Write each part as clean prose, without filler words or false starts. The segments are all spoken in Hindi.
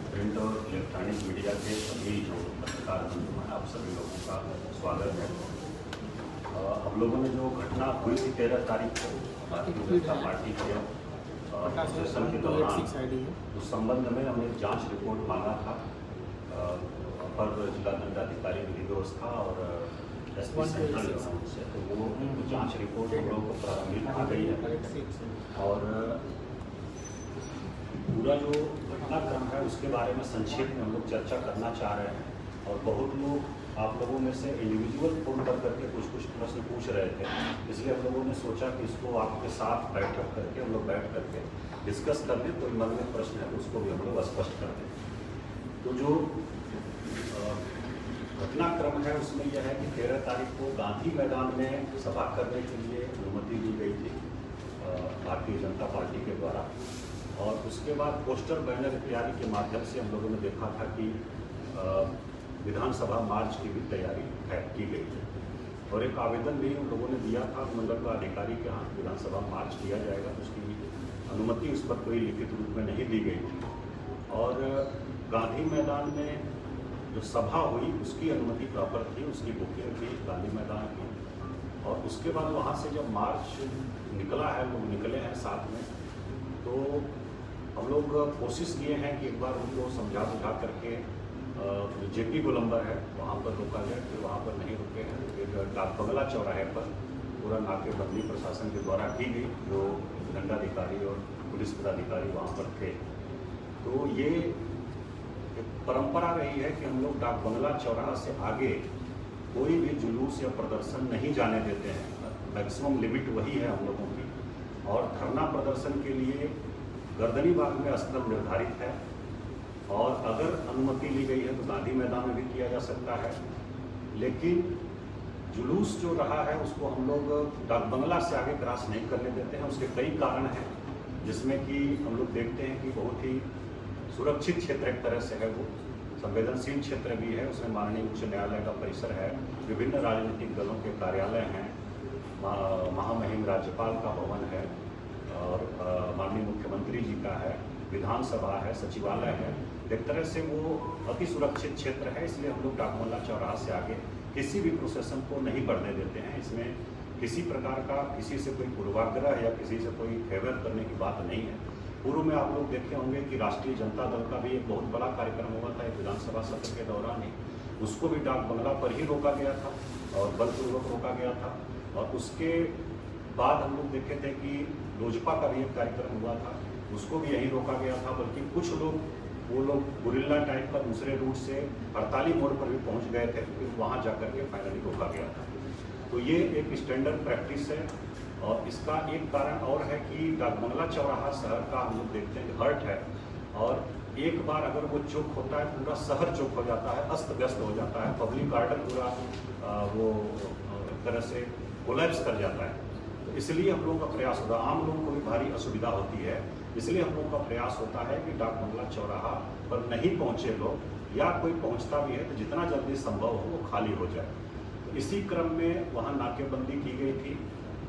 प्रिंट और इलेक्ट्रॉनिक मीडिया के सभी जो पत्रकार बंधु हैं, आप सभी लोगों का स्वागत है। हम लोगों ने जो घटना हुई थी 13 तारीख को भारतीय जनता पार्टी के सेशन के दौरान, उस संबंध में हमने जांच रिपोर्ट मांगा था अपर जिला दंडाधिकारी विधि व्यवस्था और एसपी सेंट्रल से, तो वो जांच रिपोर्ट हम लोगों को प्रारंभिक आ गई है और पूरा जो घटनाक्रम है उसके बारे में संक्षेप में हम लोग चर्चा करना चाह रहे हैं। और बहुत लोग आप लोगों में से इंडिविजुअल फोन करके कुछ प्रश्न पूछ रहे थे, इसलिए हम लोगों ने सोचा कि इसको आपके साथ बैठक करके हम लोग बैठ करके डिस्कस कर लें, कोई मन में प्रश्न है उसको भी हम लोग स्पष्ट कर दें। तो जो घटनाक्रम है उसमें यह है कि 13 तारीख को गांधी मैदान में सभा करने के लिए अनुमति दी गई थी भारतीय जनता पार्टी के द्वारा, और उसके बाद पोस्टर बैनर इत्यादि के माध्यम से हम लोगों ने देखा था कि विधानसभा मार्च की भी तैयारी की गई है और एक आवेदन भी हम लोगों ने दिया था मंडल अधिकारी के यहाँ विधानसभा मार्च किया जाएगा, उसकी अनुमति उस पर कोई लिखित रूप में नहीं दी गई थी। और गांधी मैदान में जो सभा हुई उसकी अनुमति प्रॉपर थी, उसकी बुकिंग थी गांधी मैदान की। और उसके बाद वहाँ से जब मार्च निकला है, लोग निकले हैं साथ में, तो हम लोग कोशिश किए हैं कि एक बार उनको समझा बुझा करके जेपी गोलंबर है वहाँ पर रोका जाए, फिर वहाँ पर नहीं रुके हैं। फिर डाक बंगला चौराहे पर पूरा नाकेबंदी प्रशासन के द्वारा की गई, जो दंडाधिकारी और पुलिस पदाधिकारी वहाँ पर थे। तो ये एक परंपरा रही है कि हम लोग डाक बंगला चौराहा से आगे कोई भी जुलूस या प्रदर्शन नहीं जाने देते हैं। मैक्सिमम लिमिट वही है हम लोगों की। और धरना प्रदर्शन के लिए गर्दनी बाग में स्थल निर्धारित है, और अगर अनुमति ली गई है तो गांधी मैदान में भी किया जा सकता है। लेकिन जुलूस जो रहा है उसको हम लोग डाक बंगला से आगे क्रॉस नहीं करने देते हैं। उसके कई कारण हैं, जिसमें कि हम लोग देखते हैं कि बहुत ही सुरक्षित क्षेत्र एक तरह से है, वो संवेदनशील क्षेत्र भी है। उसमें माननीय उच्च न्यायालय का परिसर है, विभिन्न राजनीतिक दलों के कार्यालय हैं, महामहिम राज्यपाल का भवन है, और माननीय मुख्यमंत्री जी का है, विधानसभा है, सचिवालय है। एक तरह से वो अति सुरक्षित क्षेत्र है, इसलिए हम लोग डाक बंगला चौराहा से आगे किसी भी प्रोसेशन को नहीं बढ़ने देते हैं। इसमें किसी प्रकार का किसी से कोई पूर्वाग्रह या किसी से कोई फेवर करने की बात नहीं है। पूर्व में आप लोग देखे होंगे कि राष्ट्रीय जनता दल का भी एक बहुत बड़ा कार्यक्रम हुआ था एक विधानसभा सत्र के दौरान ही, उसको भी डाक बंगला पर ही रोका गया था और बलपूर्वक रोका गया था। और उसके बाद हम लोग देखे थे कि लोजपा का भी एक कार्यक्रम हुआ था, उसको भी यहीं रोका गया था। बल्कि कुछ लोग वो लोग गुरिल्ला टाइप का दूसरे रूट से हड़ताली मोड़ पर भी पहुंच गए थे, फिर वहां जाकर के फाइनली रोका गया था। तो ये एक स्टैंडर्ड प्रैक्टिस है। और इसका एक कारण और है कि डाक बंगला चौराहा शहर का हम लोग देखते हैं हर्ट है, और एक बार अगर वो चौक होता है पूरा शहर चौक हो जाता है, अस्त व्यस्त हो जाता है, पब्लिक गार्डन पूरा वो एक तरह से कोलैप्स कर जाता है। तो इसलिए हम लोगों का प्रयास होता है, आम लोगों को भी भारी असुविधा होती है, इसलिए हम लोगों का प्रयास होता है कि डाक बंगला चौराहा पर नहीं पहुँचे लोग, या कोई पहुँचता भी है तो जितना जल्दी संभव हो वो खाली हो जाए। तो इसी क्रम में वहाँ नाकेबंदी की गई थी,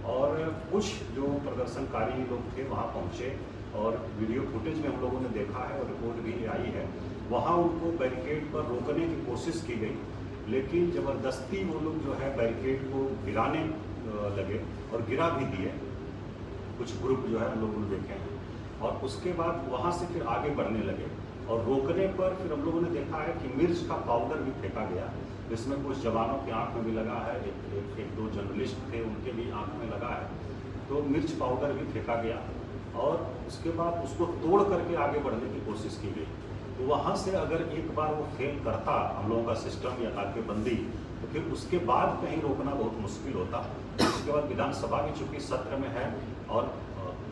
और कुछ जो प्रदर्शनकारी लोग थे वहाँ पहुँचे, और वीडियो फुटेज में हम लोगों ने देखा है और रिपोर्ट भी आई है, वहाँ उनको बैरिकेड पर रोकने की कोशिश की गई, लेकिन ज़बरदस्ती वो लोग जो है बैरिकेड को गिराने लगे और गिरा भी दिए कुछ ग्रुप जो है हम लोगों ने देखे हैं। और उसके बाद वहाँ से फिर आगे बढ़ने लगे, और रोकने पर फिर हम लोगों ने देखा है कि मिर्च का पाउडर भी फेंका गया, जिसमें कुछ जवानों की आंख में भी लगा है, एक दो जर्नलिस्ट थे उनके भी आंख में लगा है, तो मिर्च पाउडर भी फेंका गया। और उसके बाद उसको तोड़ करके आगे बढ़ने की कोशिश की गई। तो वहाँ से अगर एक बार वो फेल करता हम लोगों का सिस्टम या नाकेबंदी, तो फिर उसके बाद कहीं रोकना बहुत मुश्किल होता। उसके बाद विधानसभा भी चूँकि सत्र में है और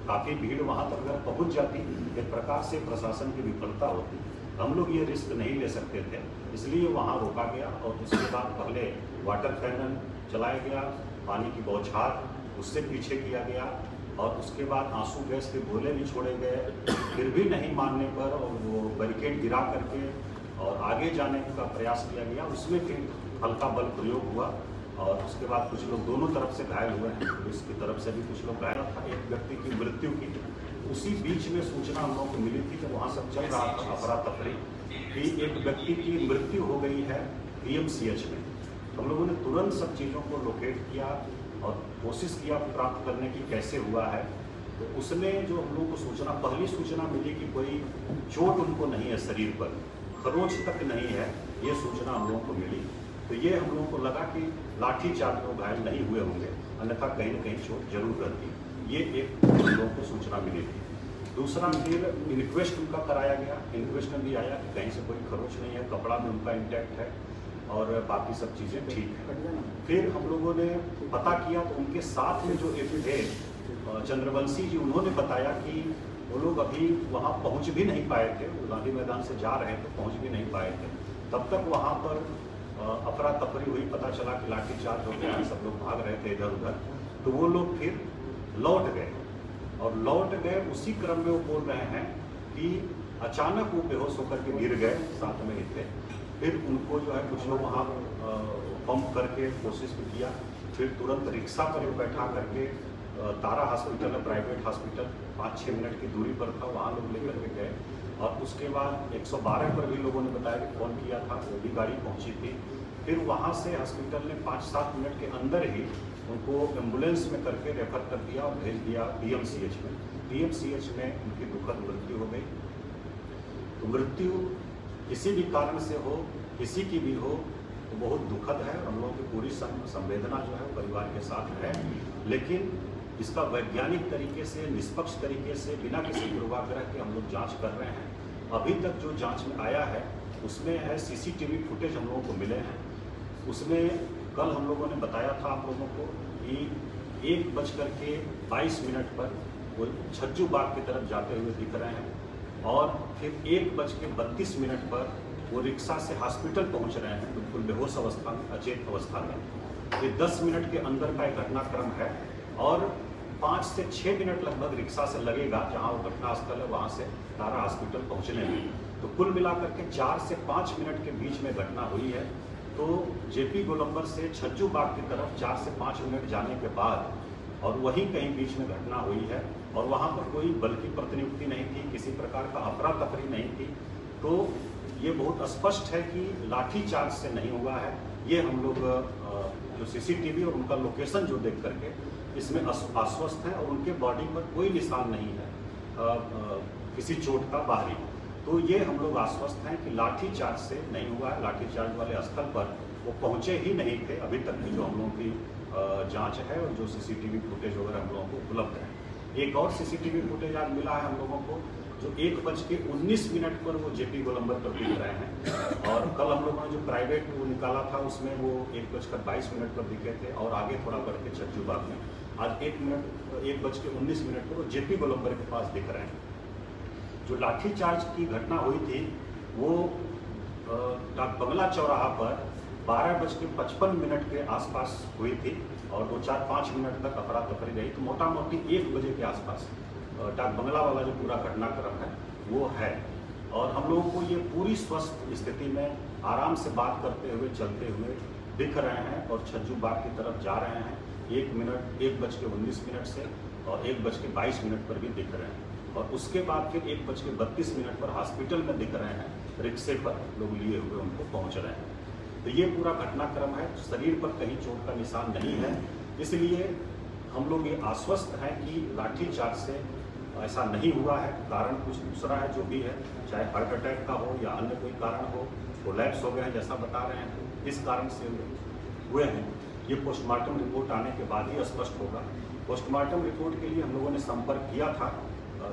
काफ़ी भीड़ वहाँ तक अगर पहुँच जाती, एक प्रकार से प्रशासन की विफलता होती। हम लोग ये रिस्क नहीं ले सकते थे, इसलिए वहाँ रोका गया। और उसके बाद पहले वाटर कैनन चलाया गया, पानी की बौछार उससे पीछे किया गया, और उसके बाद आंसू गैस के गोले भी छोड़े गए। फिर भी नहीं मानने पर और वो बैरिकेड गिरा करके और आगे जाने का प्रयास किया गया, उसमें फिर हल्का बल प्रयोग हुआ। और उसके बाद कुछ लोग दोनों तरफ से घायल हुए हैं, पुलिस की तरफ से भी कुछ लोग घायल था, एक व्यक्ति की मृत्यु की उसी बीच में सूचना हम लोगों को मिली थी कि वहाँ सब चल रहा था अफरा तफरी कि एक व्यक्ति की मृत्यु हो गई है PMCH में। हम लोगों ने तुरंत सब चीज़ों को लोकेट किया और कोशिश किया प्राप्त करने की कैसे हुआ है। तो उसमें जो हम लोगों को सूचना, पहली सूचना मिली कि कोई चोट उनको नहीं है शरीर पर, खरोच तक नहीं है, ये सूचना हम लोगों को मिली। तो ये हम लोगों को लगा कि लाठीचार्ज में घायल नहीं हुए होंगे, अन्यथा कहीं न कहीं चोट जरूर रहती। ये एक हम लोगों को सूचना मिली थी। दूसरा, फिर इनक्वेस्ट उनका कराया गया। इनक्वेस्ट में भी आया कि कहीं से कोई खरोच नहीं है, कपड़ा में उनका इंटैक्ट है और बाकी सब चीज़ें ठीक है। फिर हम लोगों ने पता किया तो उनके साथ में जो एक थे चंद्रवंशी जी, उन्होंने बताया कि वो लोग अभी वहाँ पहुँच भी नहीं पाए थे, गांधी मैदान से जा रहे थे, पहुँच भी नहीं पाए थे। तब तक वहाँ पर अफरा तफरी हुई, पता चला कि लाठीचार्ज हो गया, सब लोग भाग रहे थे इधर उधर। तो वो लोग फिर लौट गए और लौट गए। उसी क्रम में वो बोल रहे हैं कि अचानक वो बेहोश होकर के गिर गए, साथ में ही थे। फिर उनको जो है कुछ लोग वहाँ पंप करके कोशिश भी किया, फिर तुरंत रिक्शा पर बैठा करके तारा हॉस्पिटल है, प्राइवेट हॉस्पिटल, 5-6 मिनट की दूरी पर था, वहाँ लोग लेकर के गए। और उसके बाद 112 पर भी लोगों ने बताया कि फ़ोन किया था, वो भी गाड़ी पहुँची थी। फिर वहाँ से हॉस्पिटल ने 5-7 मिनट के अंदर ही उनको एम्बुलेंस में करके रेफर कर दिया और भेज दिया PMCH में। PMCH में उनकी दुखद मृत्यु हो गई। तो मृत्यु किसी भी कारण से हो, किसी की भी हो, तो बहुत दुखद है। हम लोगों की पूरी संवेदना जो है परिवार के साथ है, लेकिन इसका वैज्ञानिक तरीके से, निष्पक्ष तरीके से, बिना किसी पूर्वाग्रह के हम लोग जांच कर रहे हैं। अभी तक जो जांच में आया है उसमें है CCTV फुटेज हम लोगों को मिले हैं। उसमें कल हम लोगों ने बताया था आप लोगों को कि 1:22 पर वो छज्जू बाग की तरफ जाते हुए दिख रहे हैं और फिर 1:32 पर वो रिक्शा से हॉस्पिटल पहुंच रहे हैं, बिल्कुल बेहोश अवस्था में, अचेत अवस्था में। ये 10 मिनट के अंदर का एक घटनाक्रम है और 5 से 6 मिनट लगभग रिक्शा से लगेगा जहां वो घटनास्थल है वहां से तारा हॉस्पिटल पहुंचने में। तो कुल मिलाकर के 4 से 5 मिनट के बीच में घटना हुई है। तो JP गोलंबर से छज्जू बाग की तरफ 4 से 5 मिनट जाने के बाद और वहीं कहीं बीच में घटना हुई है और वहाँ पर कोई बल की प्रतिनियुक्ति नहीं थी, किसी प्रकार का अफरा तफरी नहीं थी। तो ये बहुत स्पष्ट है कि लाठीचार्ज से नहीं हुआ है। ये हम लोग जो CCTV और उनका लोकेशन जो देख करके इसमें आश्वस्त हैं और उनके बॉडी पर कोई निशान नहीं है किसी चोट का बाहरी। तो ये हम लोग आश्वस्त हैं कि लाठीचार्ज से नहीं हुआ है। लाठीचार्ज वाले स्थल पर वो पहुंचे ही नहीं थे अभी तक की जो हम लोगों की जांच है और जो CCTV फुटेज वगैरह हम लोगों को उपलब्ध है। एक और CCTV फुटेज आज मिला है हम लोगों को जो 1:19 पर वो JP गोलंबर पर दिख रहे हैं और कल हम लोगों ने जो प्राइवेट वो निकाला था उसमें वो 1:22 पर दिखे थे और आगे थोड़ा बढ़ के छज्जू बाग में आज 1:19 पर वो JP गोलंबर के पास दिख रहे हैं। जो लाठीचार्ज की घटना हुई थी वो डाक बंगला चौराहा पर 12:55 के आसपास हुई थी और 2-4-5 मिनट तक अफरा तफरी रही। तो मोटा मोटी 1 बजे के आसपास डाक बंगला वाला जो पूरा घटनाक्रम है वो है और हम लोगों को ये पूरी स्वस्थ स्थिति में आराम से बात करते हुए चलते हुए दिख रहे हैं और छज्जू बाग की तरफ जा रहे हैं। 1:19 से और 1:22 पर भी दिख रहे हैं और उसके बाद फिर 1:32 पर हॉस्पिटल में दिख रहे हैं, रिक्शे पर लोग लिए हुए उनको पहुंच रहे हैं। तो ये पूरा घटनाक्रम है। शरीर पर कहीं चोट का निशान नहीं है, इसलिए हम लोग ये आश्वस्त हैं कि लाठीचार्ज से ऐसा नहीं हुआ है। कारण कुछ दूसरा है जो भी है, चाहे हार्ट अटैक का हो या अन्य कोई कारण हो, कोलैप्स हो गए हैं जैसा बता रहे हैं, इस कारण से हुए हैं। ये पोस्टमार्टम रिपोर्ट आने के बाद ही स्पष्ट होगा। पोस्टमार्टम रिपोर्ट के लिए हम लोगों ने संपर्क किया था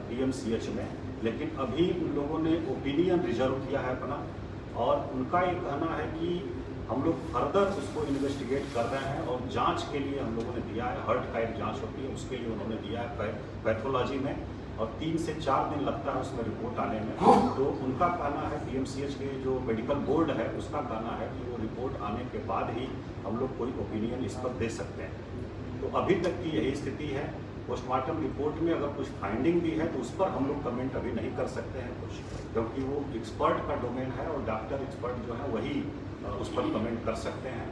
PMCH में, लेकिन अभी उन लोगों ने ओपिनियन रिजर्व किया है अपना और उनका ये कहना है कि हम लोग फर्दर उसको इन्वेस्टिगेट कर रहे हैं और जांच के लिए हम लोगों ने दिया है, हार्ट का एक जांच होती है उसके लिए उन्होंने दिया है पैथोलॉजी में और 3 से 4 दिन लगता है उसमें रिपोर्ट आने में। तो उनका कहना है, PMCH के जो मेडिकल बोर्ड है उसका कहना है कि वो रिपोर्ट आने के बाद ही हम लोग कोई ओपिनियन इस पर दे सकते हैं। तो अभी तक की यही स्थिति है। पोस्टमार्टम रिपोर्ट में अगर कुछ फाइंडिंग भी है तो उस पर हम लोग कमेंट अभी नहीं कर सकते हैं कुछ, क्योंकि वो एक्सपर्ट का डोमेन है और डॉक्टर एक्सपर्ट जो है वही उस पर कमेंट कर सकते हैं।